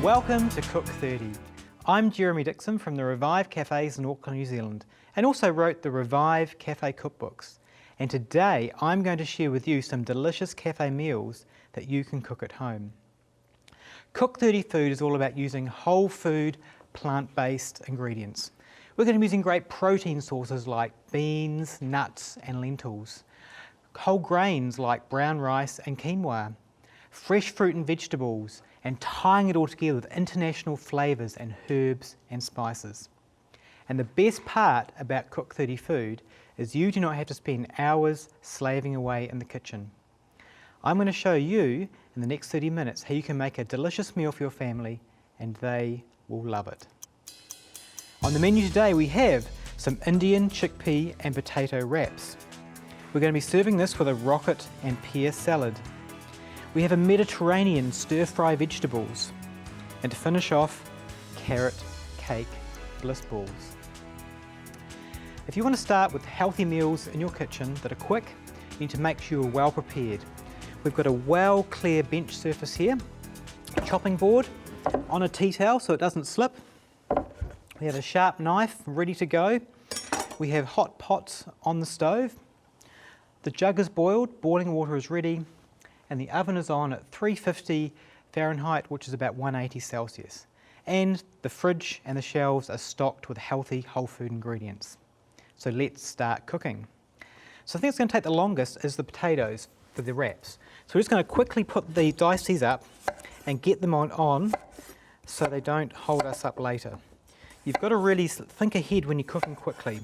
Welcome to Cook 30. I'm Jeremy Dixon from the Revive Cafes in Auckland, New Zealand, and also wrote the Revive Cafe cookbooks. And today I'm going to share with you some delicious cafe meals that you can cook at home. Cook 30 food is all about using whole food, plant-based ingredients. We're going to be using great protein sources like beans, nuts and lentils, whole grains like brown rice and quinoa, fresh fruit and vegetables, and tying it all together with international flavours and herbs and spices. And the best part about Cook 30 food is you do not have to spend hours slaving away in the kitchen. I'm going to show you in the next 30 minutes how you can make a delicious meal for your family and they will love it. On the menu today we have some Indian chickpea and potato wraps. We're going to be serving this with a rocket and pear salad. We have a Mediterranean stir-fry vegetables, and to finish off, carrot cake bliss balls. If you want to start with healthy meals in your kitchen that are quick, you need to make sure you're well prepared. We've got a well clear bench surface here, a chopping board on a tea towel so it doesn't slip. We have a sharp knife ready to go. We have hot pots on the stove. The jug is boiled, boiling water is ready, and the oven is on at 350 Fahrenheit, which is about 180 Celsius. And the fridge and the shelves are stocked with healthy whole food ingredients. So let's start cooking. So I think it's going to take the longest is the potatoes for the wraps. So we're just going to quickly dice these up and get them on so they don't hold us up later. You've got to really think ahead when you're cooking quickly.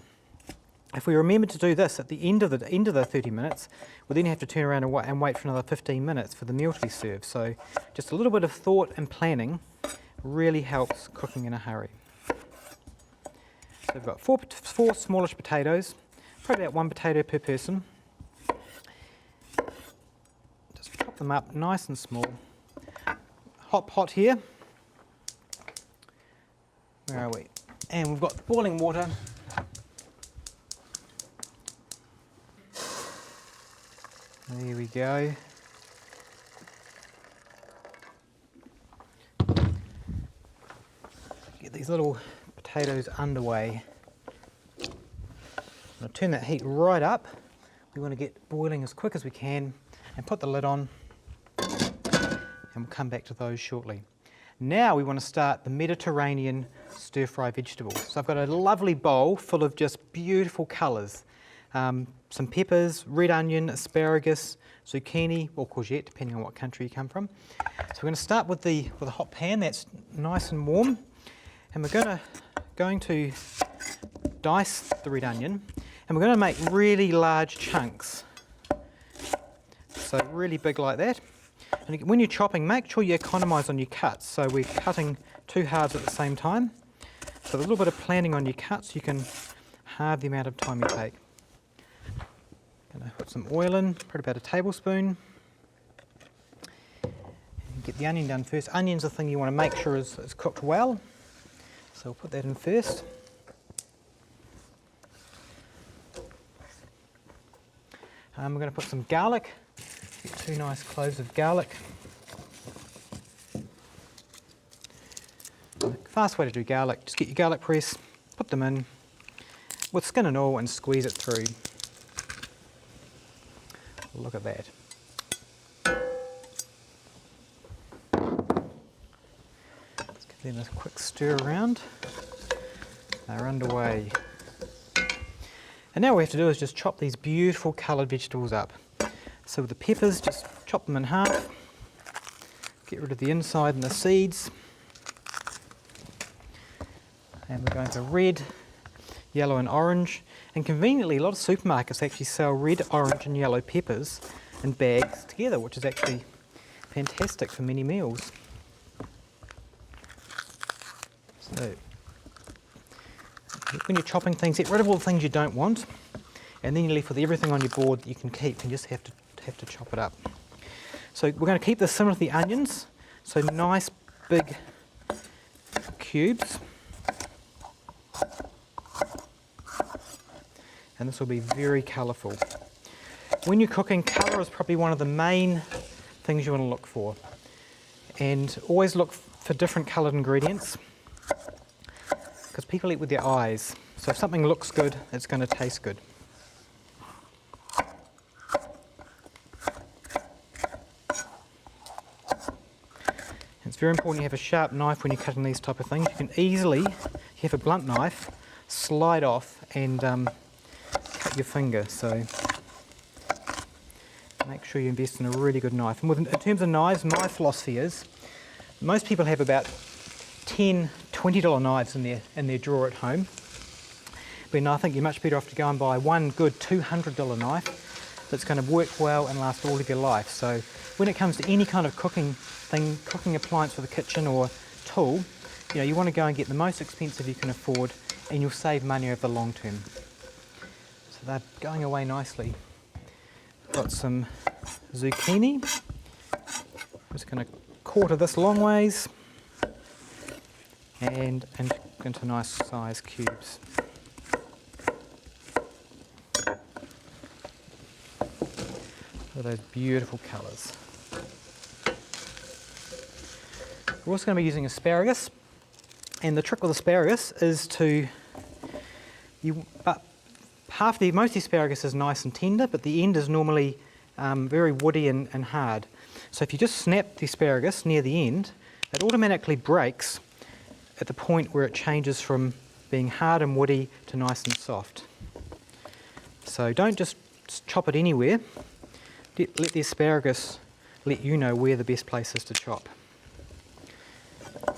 If we remember to do this at the end of the 30 minutes, we'll then have to turn around and wait for another 15 minutes for the meal to be served. So just a little bit of thought and planning really helps cooking in a hurry. So we've got four smallish potatoes, probably about 1 potato per person. Just chop them up nice and small. Hot pot here. Where are we? And we've got boiling water. There we go. Get these little potatoes underway. I'll turn that heat right up. We want to get boiling as quick as we can and put the lid on, and we'll come back to those shortly. Now we want to start the Mediterranean stir-fry vegetables. So I've got a lovely bowl full of just beautiful colours. Some peppers, red onion, asparagus, zucchini or courgette, depending on what country you come from. So we're going to start with a hot pan that's nice and warm, and we're going to dice the red onion, and we're going to make really large chunks. So really big like that. And when you're chopping, make sure you economise on your cuts. So we're cutting 2 halves at the same time. So a little bit of planning on your cuts, you can halve the amount of time you take. Going to put some oil in, probably about a tablespoon. And get the onion done first. Onion's the thing you want to make sure is cooked well. So we'll put that in first. We're going to put some garlic. Get 2 nice cloves of garlic. Fast way to do garlic, just get your garlic press, put them in with skin and all and squeeze it through. Look at that. Let's give them a quick stir around. They're underway. And now what we have to do is just chop these beautiful coloured vegetables up. So with the peppers, just chop them in half. Get rid of the inside and the seeds. And we're going for red, yellow and orange. And conveniently, a lot of supermarkets actually sell red, orange and yellow peppers in bags together, which is actually fantastic for many meals. So, when you're chopping things, get rid of all the things you don't want, and then you're left with everything on your board that you can keep, and you just have to chop it up. So we're going to keep this similar to the onions, so nice big cubes. And this will be very colourful. When you're cooking, colour is probably one of the main things you want to look for. And always look for different coloured ingredients because people eat with their eyes. So if something looks good, it's going to taste good. It's very important you have a sharp knife when you're cutting these type of things. You can easily, if you have a blunt knife, slide off and cut your finger. So make sure you invest in a really good knife. And in terms of knives, my philosophy is most people have about 10, $20 knives in their drawer at home. But I think you're much better off to go and buy one good $200 knife that's going to work well and last all of your life. So when it comes to any kind of cooking appliance for the kitchen or tool, you want to go and get the most expensive you can afford, and you'll save money over the long term. So they're going away nicely. Got some zucchini. I'm just going to quarter this long ways and into nice size cubes. Look at those beautiful colours. We're also going to be using asparagus, and the trick with asparagus is most asparagus is nice and tender, but the end is normally very woody and hard. So if you just snap the asparagus near the end, it automatically breaks at the point where it changes from being hard and woody to nice and soft. So don't just chop it anywhere. Let the asparagus let you know where the best place is to chop.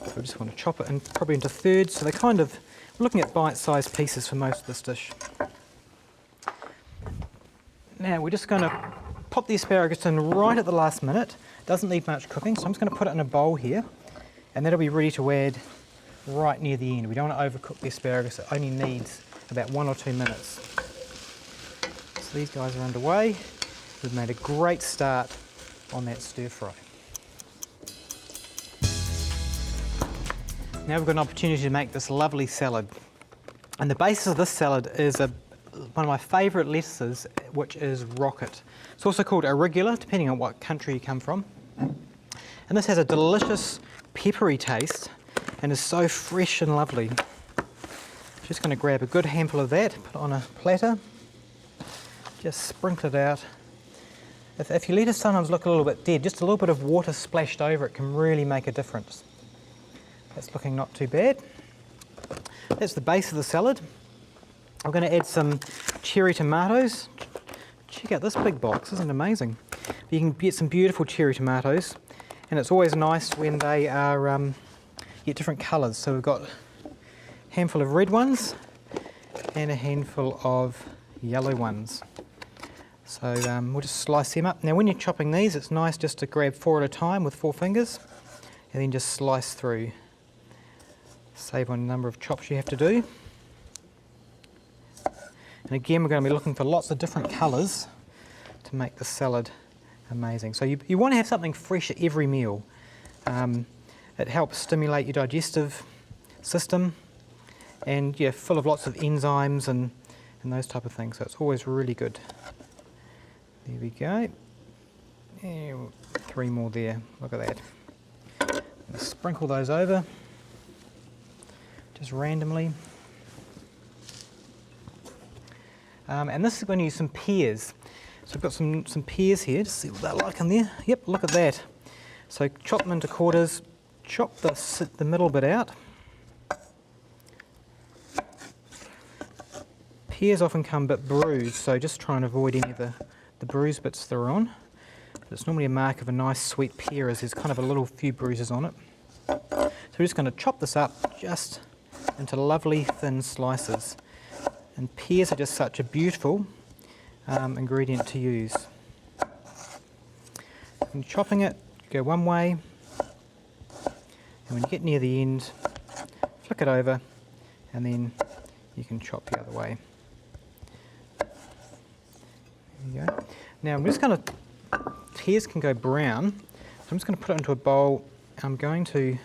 So I just want to chop it probably into thirds, so we're looking at bite-sized pieces for most of this dish. Now we're just going to pop the asparagus in right at the last minute. Doesn't need much cooking, so I'm just going to put it in a bowl here, and that'll be ready to add right near the end. We don't want to overcook the asparagus, it only needs about 1 or 2 minutes. So these guys are underway. We've made a great start on that stir fry. Now we've got an opportunity to make this lovely salad. And the basis of this salad is one of my favourite lettuces, which is rocket. It's also called arugula, depending on what country you come from. And this has a delicious peppery taste and is so fresh and lovely. Just going to grab a good handful of that, put it on a platter, just sprinkle it out. If your lettuce sometimes look a little bit dead, just a little bit of water splashed over it can really make a difference. That's looking not too bad. That's the base of the salad. I'm going to add some cherry tomatoes. Check out this big box, isn't it amazing? You can get some beautiful cherry tomatoes, and it's always nice when they are get different colours. So we've got a handful of red ones and a handful of yellow ones. So we'll just slice them up. Now when you're chopping these, it's nice just to grab 4 at a time with 4 fingers and then just slice through. Save on the number of chops you have to do. And again, we're going to be looking for lots of different colours to make the salad amazing. So you want to have something fresh at every meal. It helps stimulate your digestive system, and full of lots of enzymes and those type of things. So it's always really good. There we go. And 3 more there. Look at that. Sprinkle those over, just randomly. And this is going to use some pears. So I've got some pears here, just see what they're like in there. Yep, look at that. So chop them into quarters, chop the middle bit out. Pears often come a bit bruised, so just try and avoid any of the bruised bits that are on. But it's normally a mark of a nice sweet pear, as there's kind of a little few bruises on it. So we're just going to chop this up just into lovely thin slices. And pears are just such a beautiful ingredient to use. When you're chopping it, go one way, and when you get near the end, flick it over, and then you can chop the other way. There you go. Now I'm just going to, pears can go brown, so I'm just going to put it into a bowl. I'm going to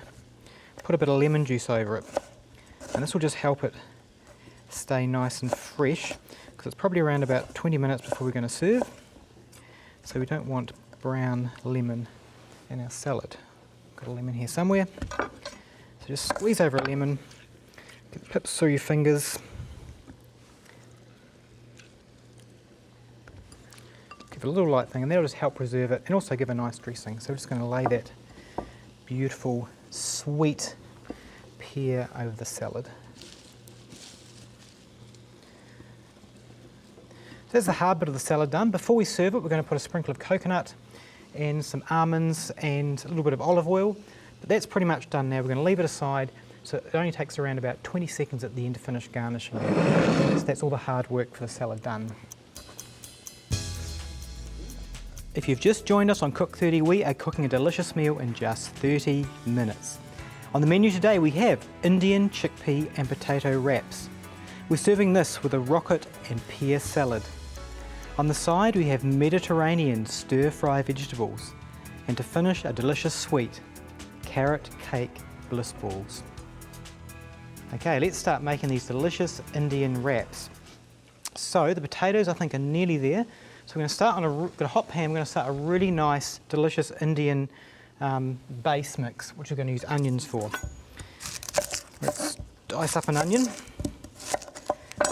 put a bit of lemon juice over it, and this will just help it stay nice and fresh, because it's probably around about 20 minutes before we're going to serve, so we don't want brown lemon in our salad. Got a lemon here somewhere. So just squeeze over a lemon, get the pips through your fingers. Give it a little light thing, and that'll just help preserve it and also give a nice dressing. So we're just going to lay that beautiful, sweet pear over the salad. So that's the hard bit of the salad done. Before we serve it, we're going to put a sprinkle of coconut and some almonds and a little bit of olive oil. But that's pretty much done now. We're going to leave it aside, so it only takes around about 20 seconds at the end to finish garnishing it. So that's all the hard work for the salad done. If you've just joined us on Cook 30, we are cooking a delicious meal in just 30 minutes. On the menu today we have Indian chickpea and potato wraps. We're serving this with a rocket and pear salad. On the side we have Mediterranean stir-fry vegetables, and to finish a delicious sweet, carrot cake bliss balls. Okay, let's start making these delicious Indian wraps. So the potatoes I think are nearly there. So we're going to start on a hot pan. We're going to start a really nice, delicious Indian base mix, which we're going to use onions for. Let's dice up an onion.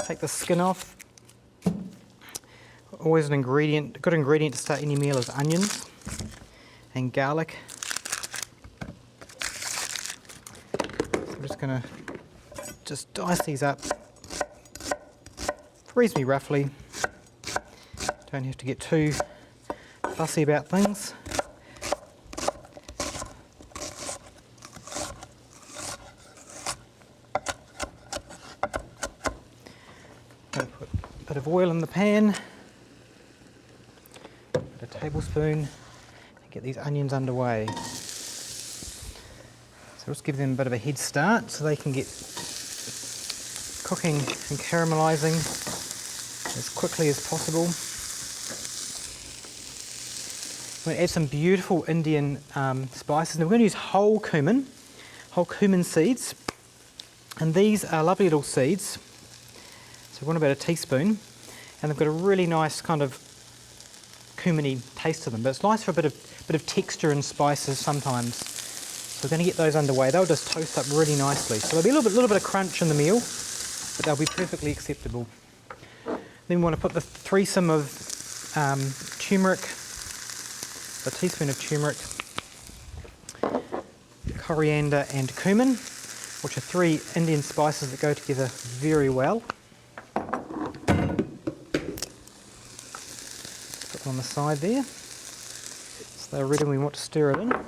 Take the skin off. Always a good ingredient to start any meal is onions and garlic. So I'm just going to dice these up reasonably roughly. Don't have to get too fussy about things. Put a bit of oil in the pan, put a tablespoon, and get these onions underway. So let's give them a bit of a head start so they can get cooking and caramelising as quickly as possible. We're going to add some beautiful Indian spices. Now we're going to use whole cumin seeds, and these are lovely little seeds. So we want about a teaspoon, and they've got a really nice kind of cuminy taste to them. But it's nice for a bit of texture and spices sometimes. So we're going to get those underway. They'll just toast up really nicely. So there'll be a little bit of crunch in the meal, but they'll be perfectly acceptable. Then we want to put the threesome of turmeric. A teaspoon of turmeric, coriander and cumin, which are three Indian spices that go together very well. Put them on the side there. So they're ready when we want to stir it in. Put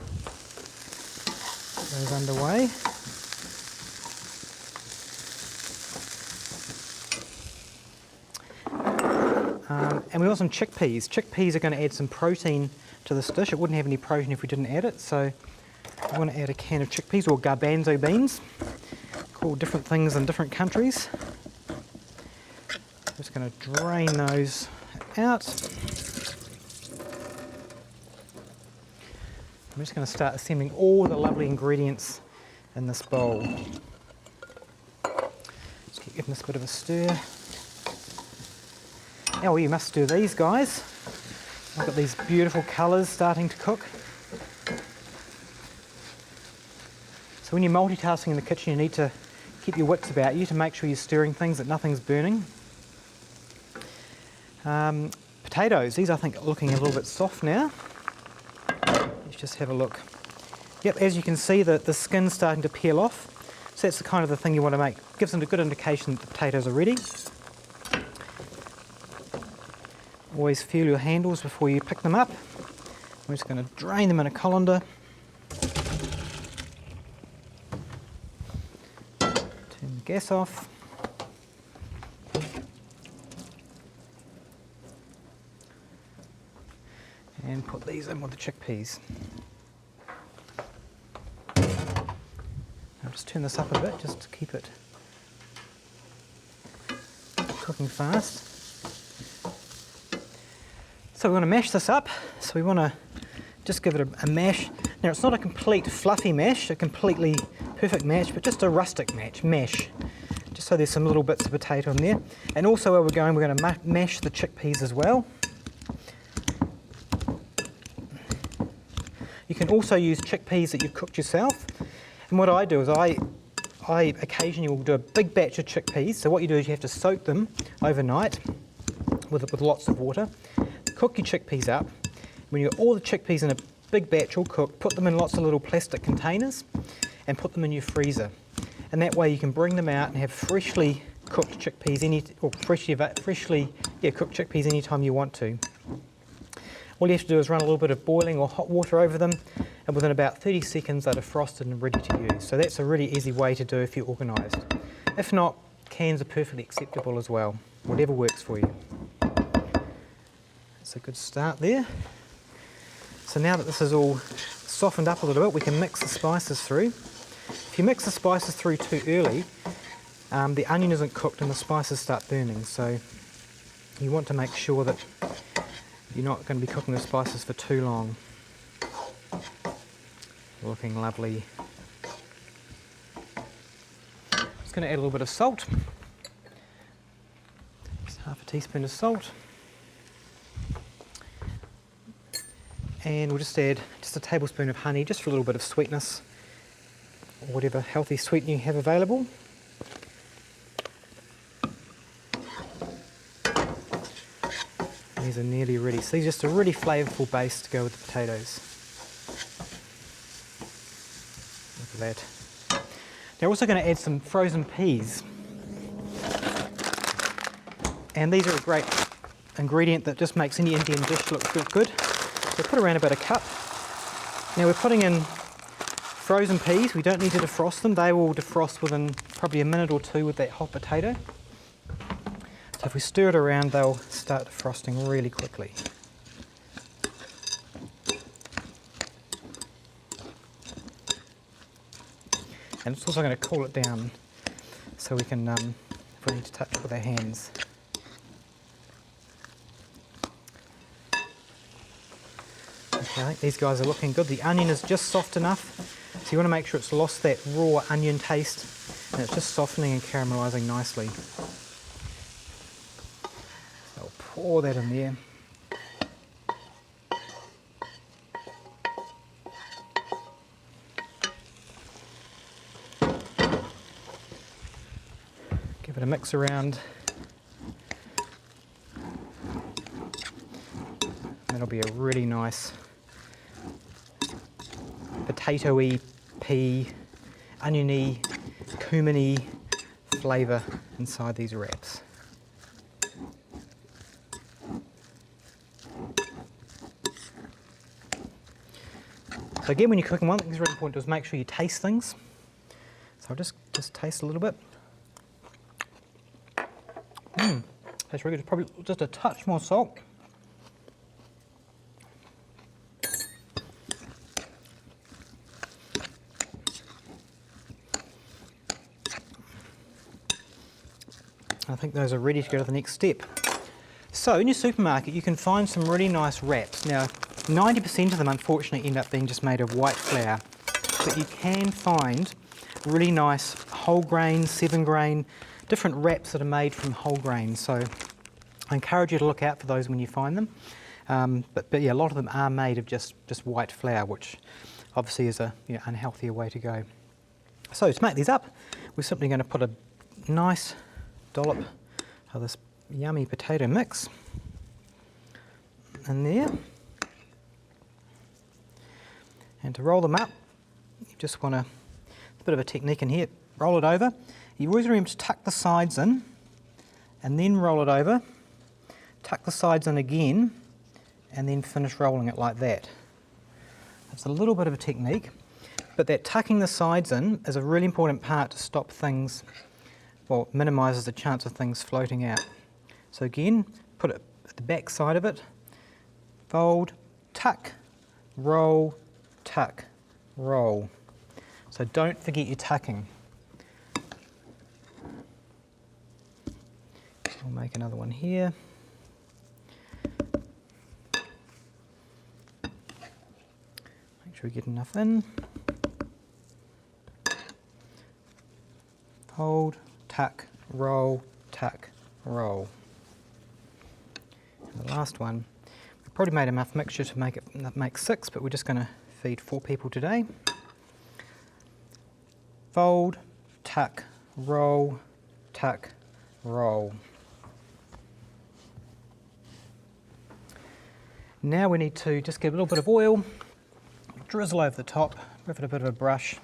those underway. And we want some chickpeas. Chickpeas are going to add some protein to this dish. It wouldn't have any protein if we didn't add it, so I want to add a can of chickpeas, or garbanzo beans, called different things in different countries. I'm just going to drain those out. I'm just going to start assembling all the lovely ingredients in this bowl. Just keep giving this a bit of a stir. Now you must stir these guys. I've got these beautiful colours starting to cook. So when you're multitasking in the kitchen, you need to keep your wits about you to make sure you're stirring things, that nothing's burning. Potatoes, these I think are looking a little bit soft now. Let's just have a look. Yep, as you can see, the skin's starting to peel off. So that's the kind of the thing you want to make. Gives them a good indication that the potatoes are ready. Always feel your handles before you pick them up. I'm just going to drain them in a colander. Turn the gas off. And put these in with the chickpeas. I'll just turn this up a bit just to keep it cooking fast. So we want to mash this up, so we want to just give it a mash. Now it's not a complete fluffy mash, a completely perfect mash, but just a rustic mash, just so there's some little bits of potato in there. And also where we're going to mash the chickpeas as well. You can also use chickpeas that you've cooked yourself. And what I do is I occasionally will do a big batch of chickpeas. So what you do is you have to soak them overnight with lots of water. Cook your chickpeas up. When you've got all the chickpeas in a big batch all cooked, put them in lots of little plastic containers and put them in your freezer. And that way you can bring them out and have freshly cooked chickpeas freshly cooked chickpeas anytime you want to. All you have to do is run a little bit of boiling or hot water over them, and within about 30 seconds they're defrosted and ready to use. So that's a really easy way to do if you're organised. If not, cans are perfectly acceptable as well, whatever works for you. That's a good start there. So now that this is all softened up a little bit, we can mix the spices through. If you mix the spices through too early, the onion isn't cooked and the spices start burning, so you want to make sure that you're not going to be cooking the spices for too long. Looking lovely. Just going to add a little bit of salt. Just half a teaspoon of salt. And we'll just add just a tablespoon of honey, just for a little bit of sweetness, or whatever healthy sweetening you have available. These are nearly ready. So these are just a really flavourful base to go with the potatoes. Look at that. Now we're also going to add some frozen peas. And these are a great ingredient that just makes any Indian dish look good. So put around about a cup. Now we're putting in frozen peas. We don't need to defrost them. They will defrost within probably a minute or two with that hot potato. So if we stir it around, they'll start defrosting really quickly. And it's also going to cool it down so we can, if we need to touch it with our hands. Okay, I think these guys are looking good. The onion is just soft enough, so you want to make sure it's lost that raw onion taste and it's just softening and caramelising nicely. So I'll pour that in there. Give it a mix around. That'll be a really nice potatoey, pea, oniony, cuminy flavour inside these wraps. So again, when you're cooking, one thing that's really important is make sure you taste things. So I'll just taste a little bit. Tastes really good. Probably just a touch more salt. I think those are ready to go to the next step. So in your supermarket you can find some really nice wraps. Now 90% of them unfortunately end up being just made of white flour, but you can find really nice whole grain, 7 grain, different wraps that are made from whole grain. So I encourage you to look out for those when you find them. But yeah, a lot of them are made of just white flour, which obviously is a unhealthier way to go. So to make these up, we're simply going to put a nice dollop of this yummy potato mix in there. And to roll them up, you just want a bit of a technique in here. Roll it over. You always remember to tuck the sides in and then roll it over. Tuck the sides in again and then finish rolling it like that. It's a little bit of a technique, but that tucking the sides in is a really important part to stop things, well, it minimises the chance of things floating out. So again, put it at the back side of it, fold, tuck, roll, tuck, roll. So don't forget your tucking. I'll make another one here. Make sure we get enough in. Fold, tuck, roll, tuck, roll. And the last one, we probably made enough mixture to make 6, but we're just going to feed 4 people today. Fold, tuck, roll, tuck, roll. Now we need to just get a little bit of oil, drizzle over the top, give it a bit of a brush.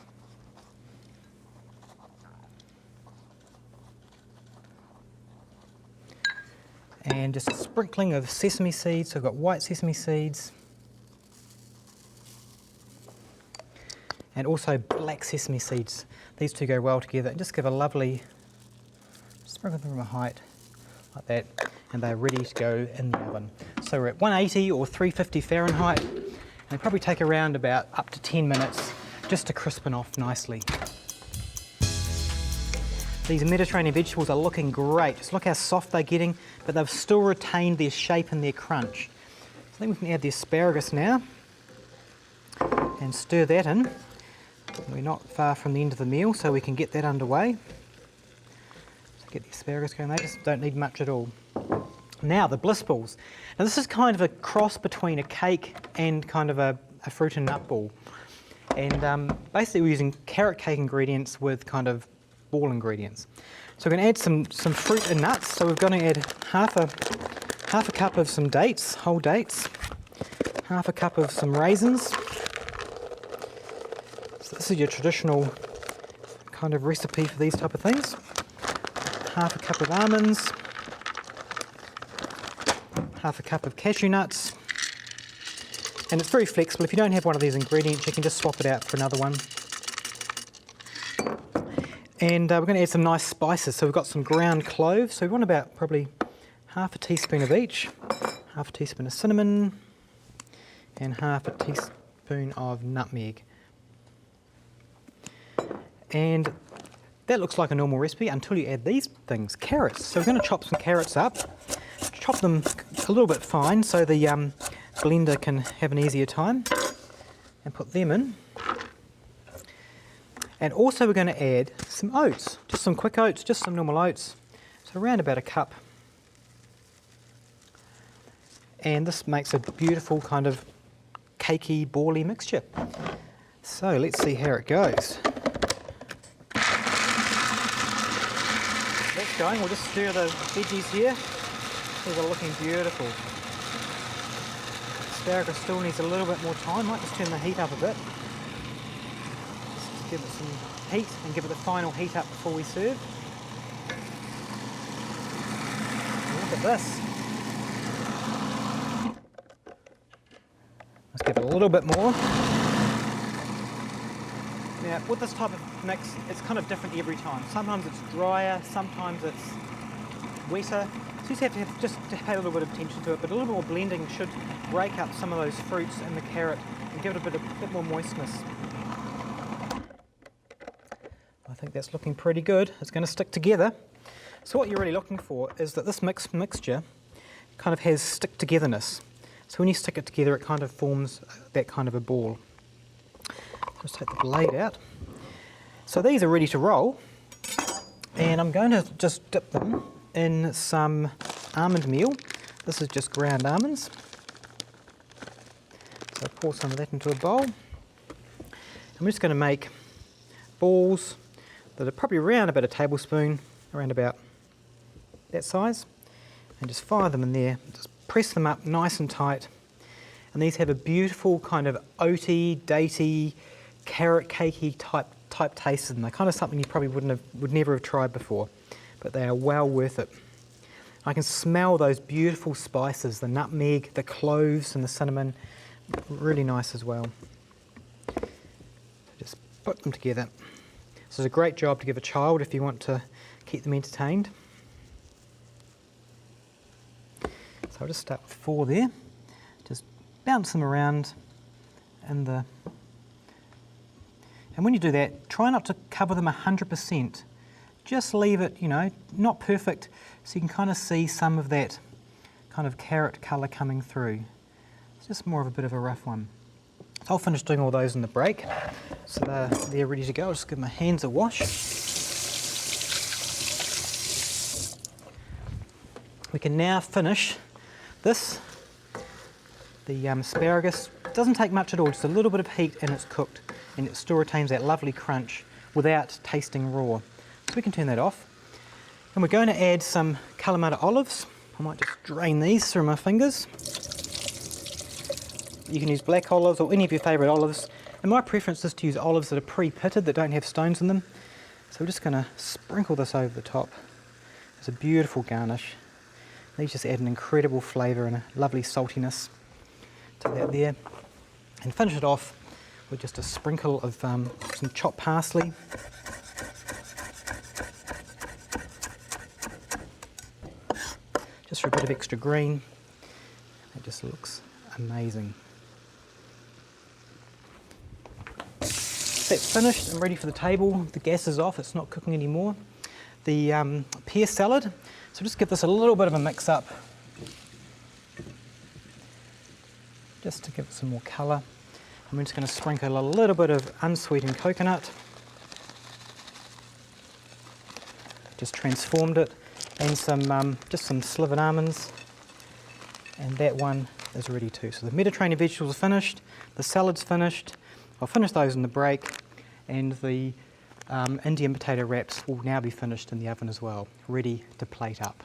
And just a sprinkling of sesame seeds. So I've got white sesame seeds. And also black sesame seeds. These two go well together. And just give a lovely sprinkle them from a height like that. And they're ready to go in the oven. So we're at 180 or 350 Fahrenheit. And they probably take around about up to 10 minutes just to crispen off nicely. These Mediterranean vegetables are looking great. Just look how soft they're getting, but they've still retained their shape and their crunch. So I think we can add the asparagus now and stir that in. We're not far from the end of the meal, so we can get that underway. So get the asparagus going. They just don't need much at all. Now the bliss balls. Now this is kind of a cross between a cake and kind of a fruit and nut ball. And basically we're using carrot cake ingredients with kind of ball ingredients. So we're going to add some fruit and nuts. So we're going to add half a cup of some dates, whole dates, half a cup of some raisins. So this is your traditional kind of recipe for these type of things. Half a cup of almonds, half a cup of cashew nuts. And it's very flexible. If you don't have one of these ingredients, you can just swap it out for another one. And we're going to add some nice spices. So we've got some ground cloves. So we want about probably half a teaspoon of each. Half a teaspoon of cinnamon and half a teaspoon of nutmeg. And that looks like a normal recipe until you add these things, carrots. So we're going to chop some carrots up. Chop them a little bit fine so the blender can have an easier time. And put them in. And also we're going to add some oats, just some quick oats, just some normal oats. So around about a cup. And this makes a beautiful kind of cakey, bally mixture. So let's see how it goes. That's going. We'll just stir the veggies here. These are looking beautiful. Asparagus still needs a little bit more time. Might just turn the heat up a bit. Give it some heat and give it the final heat up before we serve. Look at this. Let's give it a little bit more. Now with this type of mix, it's kind of different every time. Sometimes it's drier, sometimes it's wetter. So you just have to pay a little bit of attention to it, but a little bit more blending should break up some of those fruits and the carrot and give it a bit more moistness. I think that's looking pretty good. It's going to stick together. So what you're really looking for is that this mixture kind of has stick togetherness. So when you stick it together, it kind of forms that kind of a ball. Just take the blade out. So these are ready to roll. And I'm going to just dip them in some almond meal. This is just ground almonds. So pour some of that into a bowl. I'm just going to make balls that are probably around about a tablespoon, around about that size, and just fire them in there. Just press them up nice and tight. And these have a beautiful kind of oaty, datey, carrot cakey type taste in them. They're kind of something you probably would never have tried before, but they are well worth it. I can smell those beautiful spices, the nutmeg, the cloves and the cinnamon, really nice as well. Just put them together. This is a great job to give a child if you want to keep them entertained. So I'll just start with 4 there. Just bounce them around and when you do that, try not to cover them 100%. Just leave it, not perfect, so you can kind of see some of that kind of carrot colour coming through. It's just more of a bit of a rough one. So I'll finish doing all those in the break. So they're ready to go. I'll just give my hands a wash. We can now finish this, the asparagus doesn't take much at all, just a little bit of heat and it's cooked, and it still retains that lovely crunch without tasting raw. So we can turn that off. And we're going to add some Kalamata olives. I might just drain these through my fingers. You can use black olives or any of your favourite olives. And my preference is to use olives that are pre-pitted, that don't have stones in them. So we're just going to sprinkle this over the top. It's a beautiful garnish. These just add an incredible flavour and a lovely saltiness to that there. And finish it off with just a sprinkle of some chopped parsley. Just for a bit of extra green. It just looks amazing. That's finished and ready for the table. The gas is off, it's not cooking anymore. The pear salad, so just give this a little bit of a mix up, just to give it some more colour. And we're just going to sprinkle a little bit of unsweetened coconut. Just transformed it, and some just some slivered almonds, and that one is ready too. So the Mediterranean vegetables are finished, the salad's finished. I'll finish those in the break, and the Indian potato wraps will now be finished in the oven as well, ready to plate up.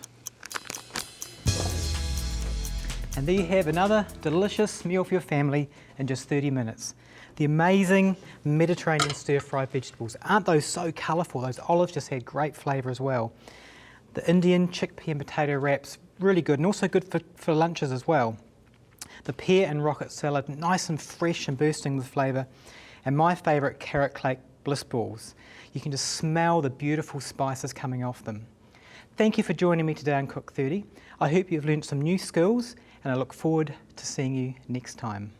And there you have another delicious meal for your family in just 30 minutes. The amazing Mediterranean stir-fried vegetables. Aren't those so colourful? Those olives just had great flavour as well. The Indian chickpea and potato wraps, really good, and also good for lunches as well. The pear and rocket salad, nice and fresh and bursting with flavour. And my favourite carrot cake bliss balls. You can just smell the beautiful spices coming off them. Thank you for joining me today on Cook 30. I hope you've learnt some new skills, and I look forward to seeing you next time.